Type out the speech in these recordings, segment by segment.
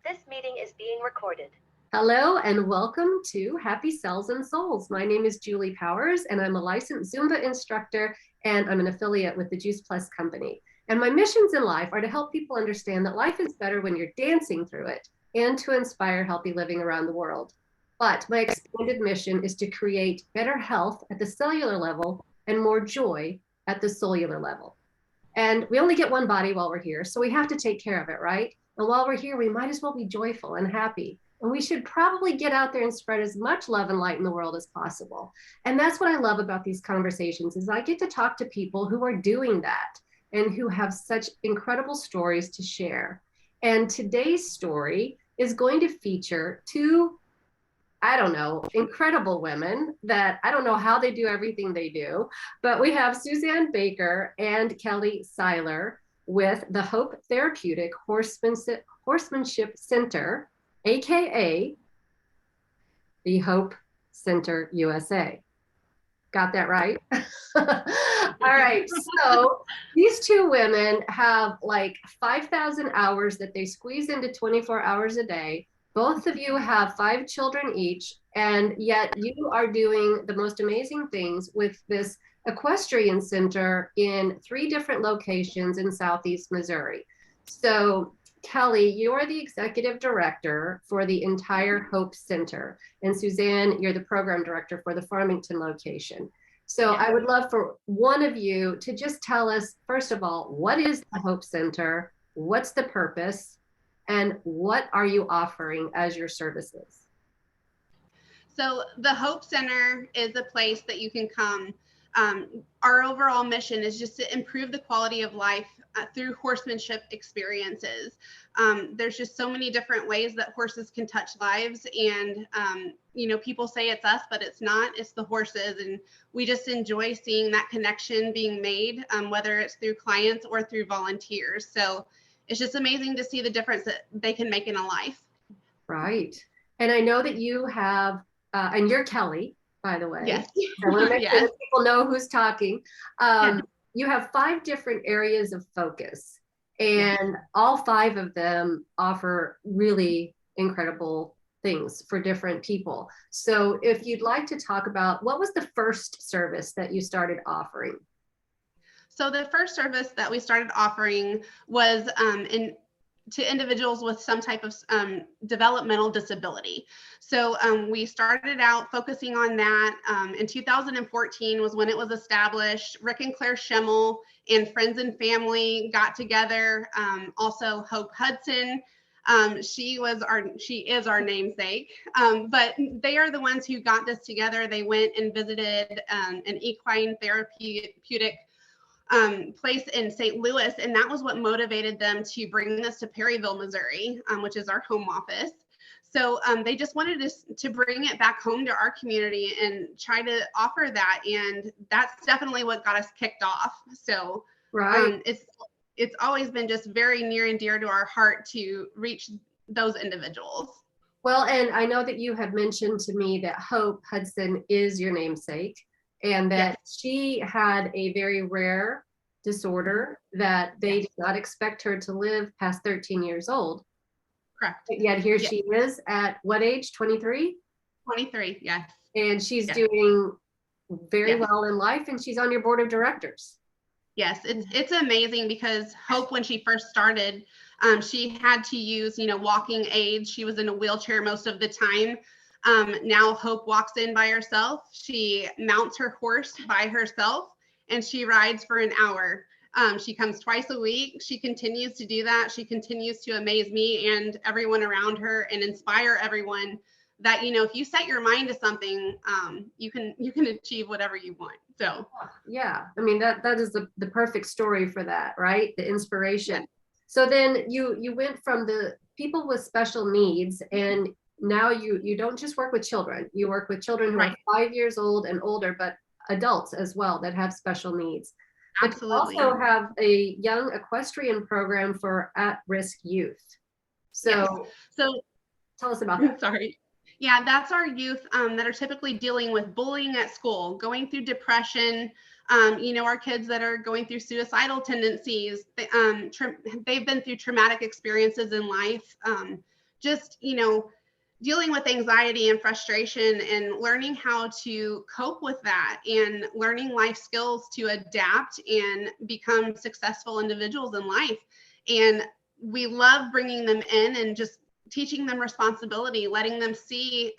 This meeting is being recorded. Hello and welcome to Happy Cells and Souls. My name is Julie Powers and I'm a licensed Zumba instructor and I'm an affiliate with the Juice Plus company. And my missions in life are to help people understand that life is better when you're dancing through it and to inspire healthy living around the world. But my expanded mission is to create better health at the cellular level and more joy at the cellular level. And we only get one body while we're here, so we have to take care of it, right? And while we're here, we might as well be joyful and happy. And we should probably get out there and spread as much love and light in the world as possible. And that's what I love about these conversations is I get to talk to people who are doing that and who have such incredible stories to share. And today's story is going to feature two, I don't know, incredible women that I don't know how they do everything they do, but we have Suzanne Baker and Kelly Seiler with the Hope Therapeutic Horsemanship Center, AKA the Hope Center USA. Got that right? All right, so these two women have like 5,000 hours that they squeeze into 24 hours a day. Both of you have 5 children each, and yet you are doing the most amazing things with this equestrian center in 3 different locations in Southeast Missouri. So Kelly, you are the executive director for the entire Hope Center, and Suzanne, you're the program director for the Farmington location. So I would love for one of you to just tell us, first of all, what is the Hope Center? What's the purpose? And what are you offering as your services? So the Hope Center is a place that you can come. Our overall mission is just to improve the quality of life through horsemanship experiences. There's just so many different ways that horses can touch lives. And, people say it's us, but it's not, it's the horses. And we just enjoy seeing that connection being made, whether it's through clients or through volunteers. So it's just amazing to see the difference that they can make in a life. Right. And I know that you have, and you're Kelly, by the way. Yes. I want to make sure that people know who's talking. You have 5 different areas of focus, and all 5 of them offer really incredible things for different people. So if you'd like to talk about, what was the first service that you started offering? So the first service that we started offering was to individuals with some type of developmental disability. So we started out focusing on that. In 2014 was when it was established. Rick and Claire Schemmel and friends and family got together. Also Hope Hudson. She is our namesake, but they are the ones who got this together. They went and visited an equine therapeutic place in St. Louis, and that was what motivated them to bring this to Perryville, Missouri, which is our home office. So they just wanted to bring it back home to our community and try to offer that, and that's definitely what got us kicked off. So right. It's always been just very near and dear to our heart to reach those individuals. Well, and I know that you had mentioned to me that Hope Hudson is your namesake, and that she had a very rare disorder that they did not expect her to live past 13 years old. Correct. But yet here she is at what age? 23? 23, yes. And she's doing very well in life, and she's on your board of directors. Yes, it's amazing because Hope, when she first started, she had to use, walking aids. She was in a wheelchair most of the time. Now Hope walks in by herself. She mounts her horse by herself and she rides for an hour. She comes twice a week. She continues to do that. She continues to amaze me and everyone around her and inspire everyone that, if you set your mind to something, you can achieve whatever you want. So yeah, I mean, that is the perfect story for that, right? The inspiration. So then you went from the people with special needs, and now you don't just work with children. You work with children who are 5 years old and older, but adults as well that have special needs. Absolutely. But you also have a young equestrian program for at-risk youth. So tell us about that. Sorry. Yeah, that's our youth that are typically dealing with bullying at school, going through depression. Our kids that are going through suicidal tendencies. They've been through traumatic experiences in life. just, dealing with anxiety and frustration and learning how to cope with that and learning life skills to adapt and become successful individuals in life. And we love bringing them in and just teaching them responsibility, letting them see,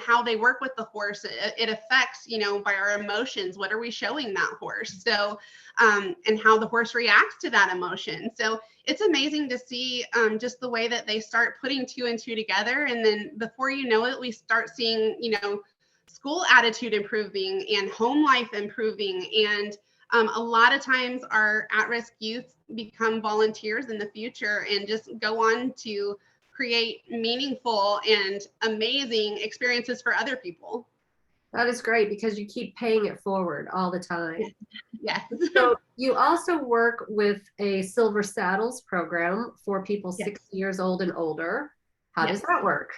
how they work with the horse. It affects, by our emotions. What are we showing that horse? So, and how the horse reacts to that emotion. So it's amazing to see just the way that they start putting two and two together. And then before you know it, we start seeing, school attitude improving and home life improving. And a lot of times our at-risk youth become volunteers in the future and just go on to create meaningful and amazing experiences for other people. That is great because you keep paying it forward all the time. Yes. So you also work with a Silver Saddles program for people 60 years old and older. How does that work?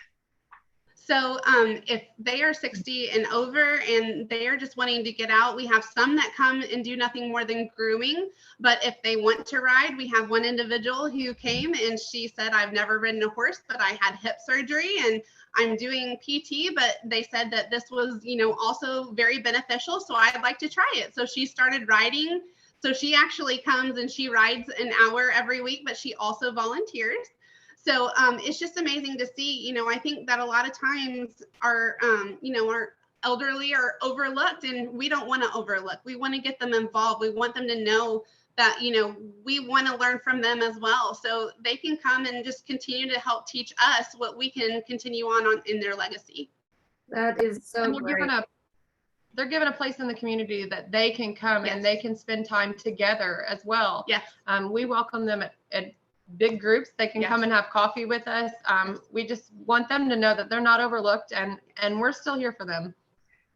So if they are 60 and over and they are just wanting to get out, we have some that come and do nothing more than grooming. But if they want to ride, we have one individual who came and she said, I've never ridden a horse, but I had hip surgery and I'm doing PT, but they said that this was, also very beneficial. So I'd like to try it. So she started riding. So she actually comes and she rides an hour every week, but she also volunteers. So it's just amazing to see, I think that a lot of times our elderly are overlooked, and we don't want to overlook. We want to get them involved. We want them to know that, we want to learn from them as well. So they can come and just continue to help teach us what we can continue on in their legacy. That is so great. They're given a place in the community that they can come and they can spend time together as well. Yes. We welcome them at big groups. They can come and have coffee with us. We just want them to know that they're not overlooked and we're still here for them.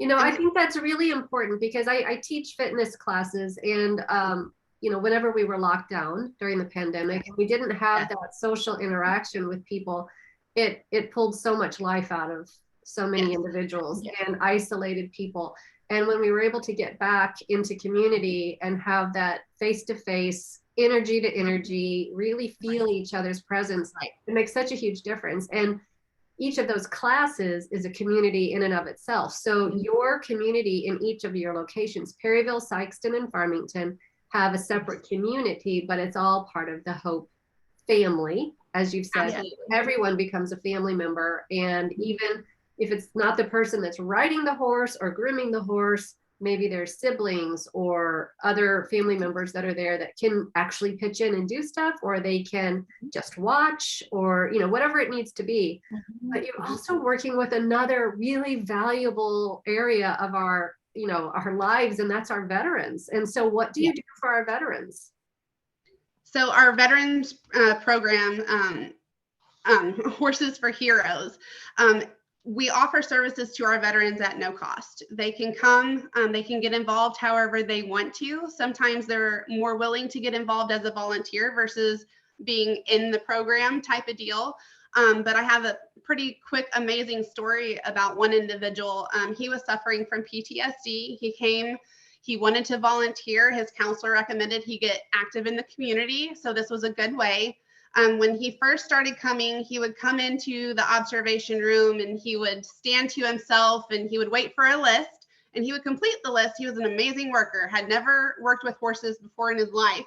I think that's really important because I teach fitness classes and, whenever we were locked down during the pandemic, we didn't have that social interaction with people. It pulled so much life out of so many individuals and isolated people. And when we were able to get back into community and have that face-to-face, energy to energy, really feel each other's presence, it makes such a huge difference. And each of those classes is a community in and of itself. So your community in each of your locations, Perryville, Sikeston, and Farmington, have a separate community, but it's all part of the Hope family. As you've said, everyone becomes a family member. And even if it's not the person that's riding the horse or grooming the horse, maybe there's siblings or other family members that are there that can actually pitch in and do stuff, or they can just watch, or whatever it needs to be. But you're also working with another really valuable area of our lives, and that's our veterans. And so what do you do for our veterans? So our veterans program, Horses for Heroes, we offer services to our veterans at no cost. They can come, they can get involved however they want to. Sometimes they're more willing to get involved as a volunteer versus being in the program type of deal. But I have a pretty quick, amazing story about one individual. He was suffering from PTSD. He came, he wanted to volunteer. His counselor recommended he get active in the community. So this was a good way. When he first started coming, he would come into the observation room and he would stand to himself and he would wait for a list and he would complete the list. He was an amazing worker, had never worked with horses before in his life.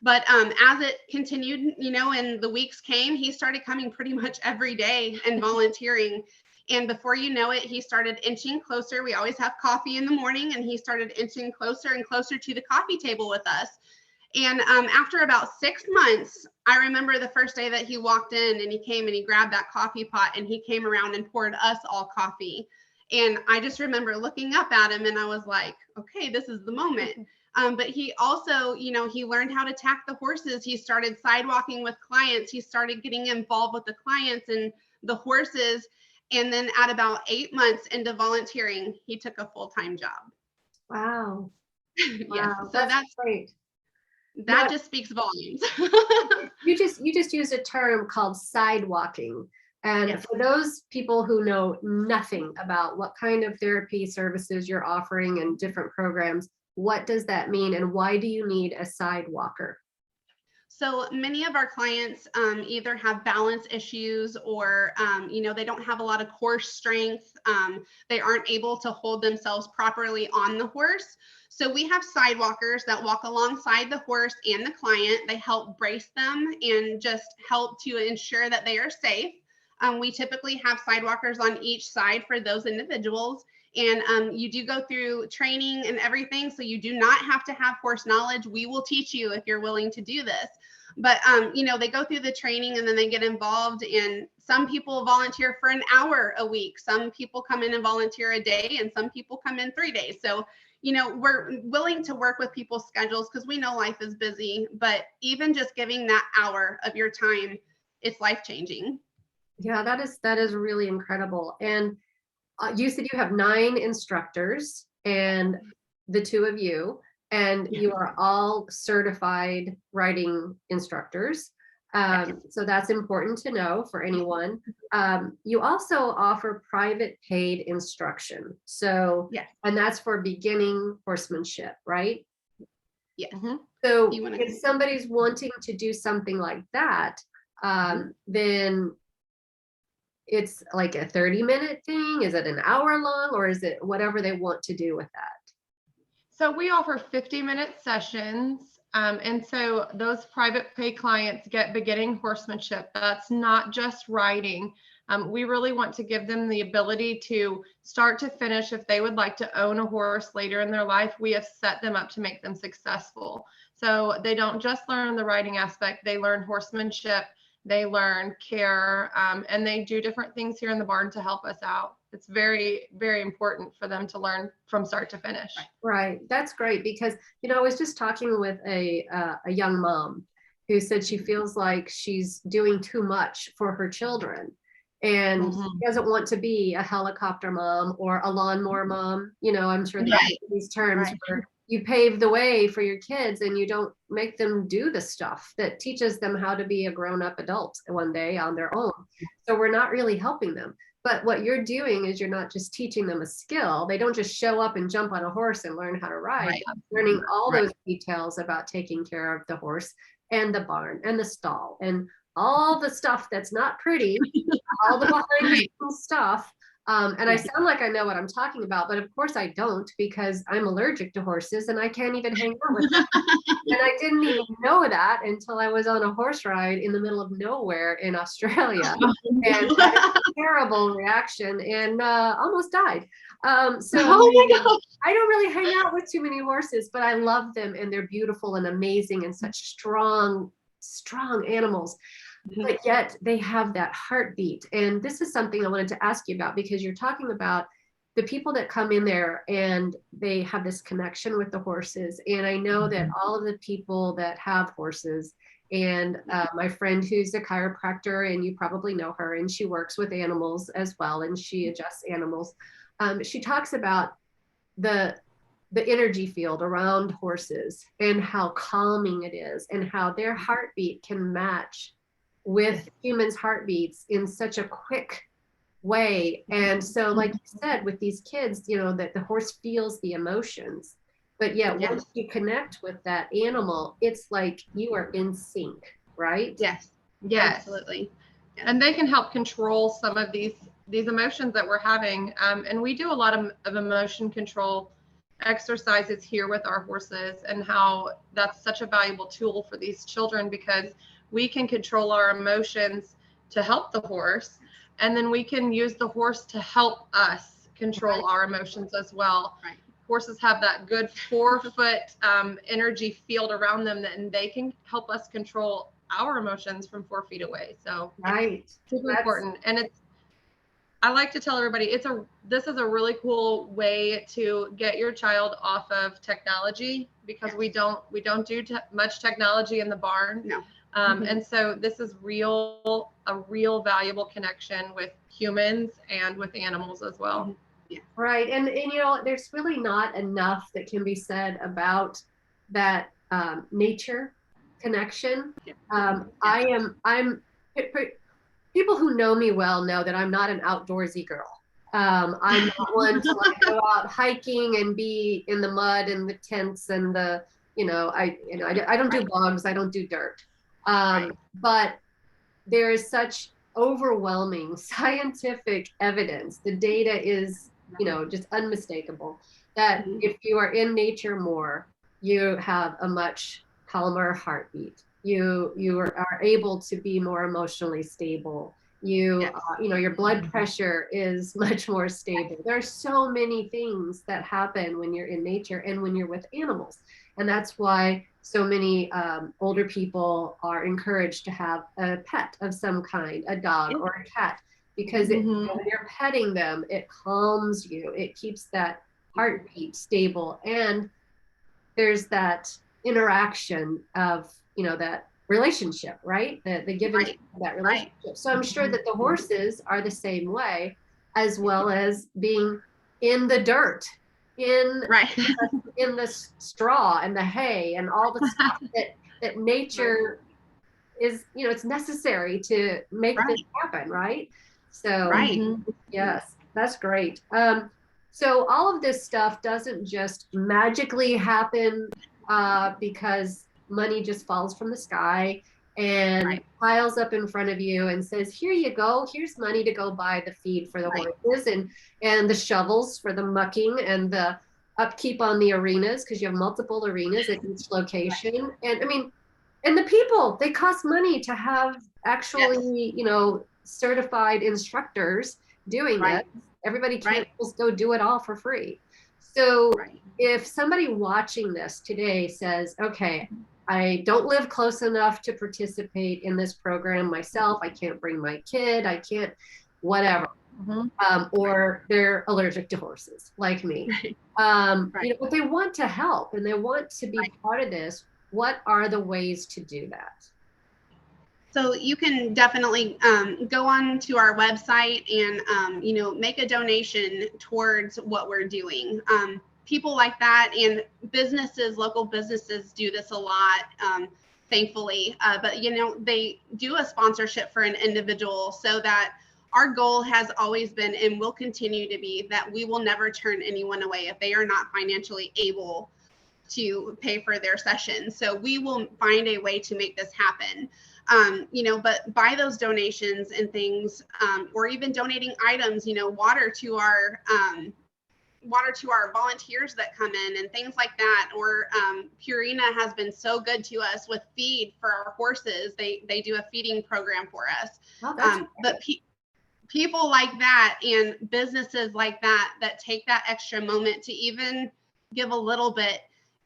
But as it continued, and the weeks came, he started coming pretty much every day and volunteering. And before you know it, he started inching closer. We always have coffee in the morning, and he started inching closer and closer to the coffee table with us. And after about 6 months, I remember the first day that he walked in and he came and he grabbed that coffee pot and he came around and poured us all coffee. And I just remember looking up at him and I was like, okay, this is the moment. But he also, he learned how to tack the horses. He started sidewalking with clients. He started getting involved with the clients and the horses. And then at about 8 months into volunteering, he took a full-time job. Wow. Yes. Wow. So that's great. That just speaks volumes. You just used a term called sidewalking. And for those people who know nothing about what kind of therapy services you're offering and different programs, what does that mean? And why do you need a sidewalker? So many of our clients either have balance issues or, they don't have a lot of core strength. They aren't able to hold themselves properly on the horse. So we have sidewalkers that walk alongside the horse and the client. They help brace them and just help to ensure that they are safe. We typically have sidewalkers on each side for those individuals. And you do go through training and everything. So you do not have to have horse knowledge. We will teach you if you're willing to do this. But, they go through the training and then they get involved, and some people volunteer for an hour a week. Some people come in and volunteer a day, and some people come in 3 days. So, we're willing to work with people's schedules because we know life is busy, but even just giving that hour of your time, it's life-changing. Yeah, that is really incredible. And you said you have 9 instructors and the 2 of you, and you are all certified riding instructors. So that's important to know for anyone. You also offer private paid instruction. So, and that's for beginning horsemanship, right? Yes. So if somebody's wanting to do something like that, then it's like a 30-minute thing. Is it an hour long, or is it whatever they want to do with that? So we offer 50-minute sessions. And so those private pay clients get beginning horsemanship. That's not just riding. We really want to give them the ability to start to finish. If they would like to own a horse later in their life, we have set them up to make them successful. So they don't just learn the riding aspect, they learn horsemanship, they learn care, and they do different things here in the barn to help us out. It's very, very important for them to learn from start to finish. Right. That's great, because, I was just talking with a young mom who said she feels like she's doing too much for her children, and doesn't want to be a helicopter mom or a lawnmower mom. I'm sure these terms where you pave the way for your kids and you don't make them do the stuff that teaches them how to be a grown-up adult one day on their own. So we're not really helping them. But what you're doing is you're not just teaching them a skill. They don't just show up and jump on a horse and learn how to ride. Learning all those details about taking care of the horse and the barn and the stall and all the stuff that's not pretty, all the behind the scenes stuff. And I sound like I know what I'm talking about, but of course I don't, because I'm allergic to horses and I can't even hang out with them. And I didn't even know that until I was on a horse ride in the middle of nowhere in Australia, and had a terrible reaction and almost died. So I don't really hang out with too many horses, but I love them, and they're beautiful and amazing and such strong animals. But yet they have that heartbeat. And this is something I wanted to ask you about, because you're talking about the people that come in there and they have this connection with the horses. And I know that all of the people that have horses, and my friend who's a chiropractor, and you probably know her, and she works with animals as well, and she adjusts animals. She talks about the energy field around horses and how calming it is, and how their heartbeat can match with humans' heartbeats in such a quick way. And so, like you said, with these kids, that the horse feels the emotions, but yet once you connect with that animal, it's like you are in sync, right? Yes, absolutely. And they can help control some of these emotions that we're having. And we do a lot of emotion control exercises here with our horses, and how that's such a valuable tool for these children, because we can control our emotions to help the horse, and then we can use the horse to help us control our emotions as well. Horses have that good 4-foot energy field around them, and they can help us control our emotions from 4 feet away. So super important. And I like to tell everybody, this is a really cool way to get your child off of technology, because we don't do much technology in the barn. No. And so this is a real valuable connection with humans and with animals as well. Right. And there's really not enough that can be said about that nature connection. People who know me well know that I'm not an outdoorsy girl. I'm not one to go out hiking and be in the mud and the tents and I don't do bogs. I don't do dirt. But there is such overwhelming scientific evidence. The data is, just unmistakable that if you are in nature more, you have a much calmer heartbeat. You are able to be more emotionally stable. Your blood pressure is much more stable. There are so many things that happen when you're in nature and when you're with animals. And that's why so many older people are encouraged to have a pet of some kind, a dog or a cat, because when you're petting them, it calms you. It keeps that heartbeat stable. And there's that interaction of, that relationship, right? The give and take of that relationship. So I'm sure that the horses are the same way, as well as being in the dirt, in the straw and the hay and all the stuff that nature is, it's necessary to make this happen, right? So yes, that's great. So all of this stuff doesn't just magically happen because money just falls from the sky and piles up in front of you and says, here you go, here's money to go buy the feed for the horses and the shovels for the mucking and the upkeep on the arenas, because you have multiple arenas at each location. And I mean, and the people, they cost money to have actually, certified instructors doing this. Everybody can't just go do it all for free. So if somebody watching this today says, okay, I don't live close enough to participate in this program myself, I can't bring my kid, I can't, whatever, or they're allergic to horses like me, but they want to help and they want to be part of this, what are the ways to do that? So you can definitely go on to our website and, make a donation towards what we're doing. People like that and businesses, local businesses do this a lot, thankfully. But, they do a sponsorship for an individual, so that our goal has always been and will continue to be that we will never turn anyone away if they are not financially able to pay for their session. So we will find a way to make this happen. But by those donations and things, or even donating items, water to our volunteers that come in and things like that, or Purina has been so good to us with feed for our horses. They do a feeding program for us. But people like that and businesses like that take that extra moment to even give a little bit,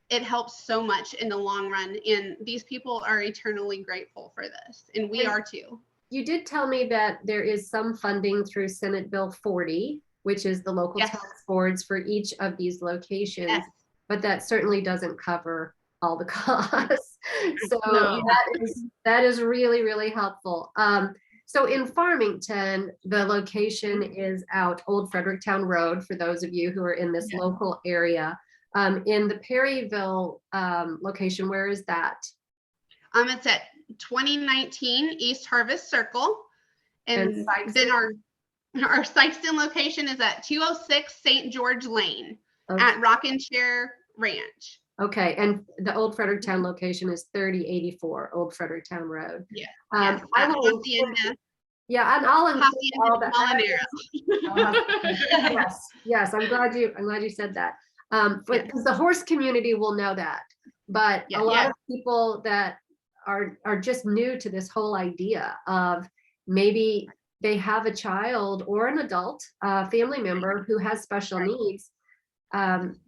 it helps so much in the long run. And these people are eternally grateful for this. And we are too. You did tell me that there is some funding through Senate Bill 40, which is the local tax boards for each of these locations, but that certainly doesn't cover all the costs. So that is really, really helpful. So in Farmington, the location is out Old Fredericktown Rd, for those of you who are in this local area. In the Perryville location, where is that? It's at 2019 East Harvest Circle. And then our Sikeston location is at 206 St. George Lane at Rockin Ranch. Okay, and the Old Fredericktown location is 3084 Old Fredericktown Road. I will Hacienda. And I'll include all that. Molinero. Yes, I'm glad you said that. Because the horse community will know that, but a lot of people that are just new to this whole idea of maybe they have a child or an adult family member who has special needs.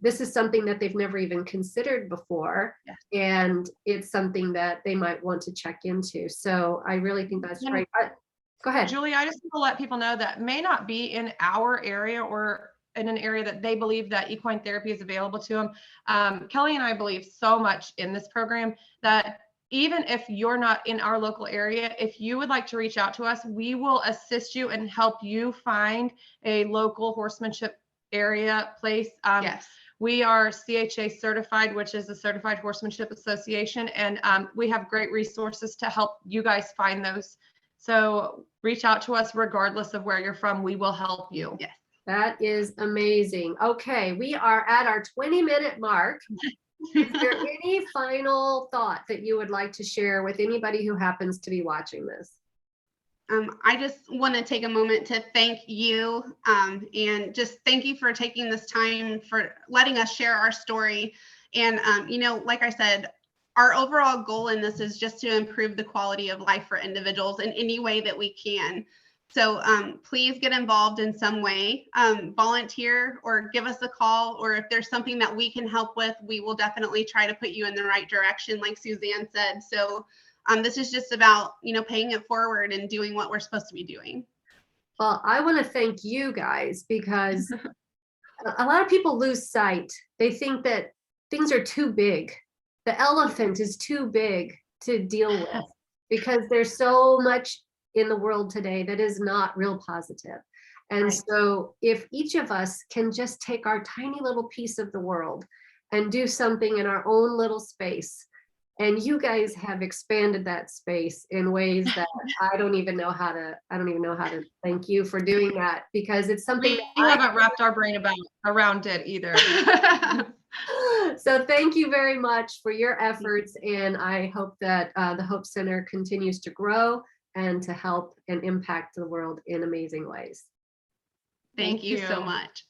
This is something that they've never even considered before, and it's something that they might want to check into. So I really think that's great. Go ahead, Julie. I just want to let people know that may not be in our area or in an area that they believe that equine therapy is available to them. Kelly and I believe so much in this program that even if you're not in our local area, if you would like to reach out to us, we will assist you and help you find a local horsemanship area place. We are CHA certified, which is the Certified Horsemanship Association, and we have great resources to help you guys find those. So reach out to us regardless of where you're from. We will help you. That is amazing. Okay, we are at our 20-minute mark. Is there any final thought that you would like to share with anybody who happens to be watching this? I just want to take a moment to thank you and just thank you for taking this time for letting us share our story. And, like I said, our overall goal in this is just to improve the quality of life for individuals in any way that we can. So please get involved in some way, volunteer or give us a call, or if there's something that we can help with, we will definitely try to put you in the right direction, like Suzanne said. So this is just about, paying it forward and doing what we're supposed to be doing. Well, I want to thank you guys, because a lot of people lose sight. They think that things are too big. The elephant is too big to deal with because there's so much in the world today that is not real positive. And Right. So if each of us can just take our tiny little piece of the world and do something in our own little space, and you guys have expanded that space in ways that I don't even know how to thank you for doing that, because it's something We haven't wrapped our brain around it either. So thank you very much for your efforts, and I hope that the Hope Center continues to grow and to help and impact the world in amazing ways. Thank you so much.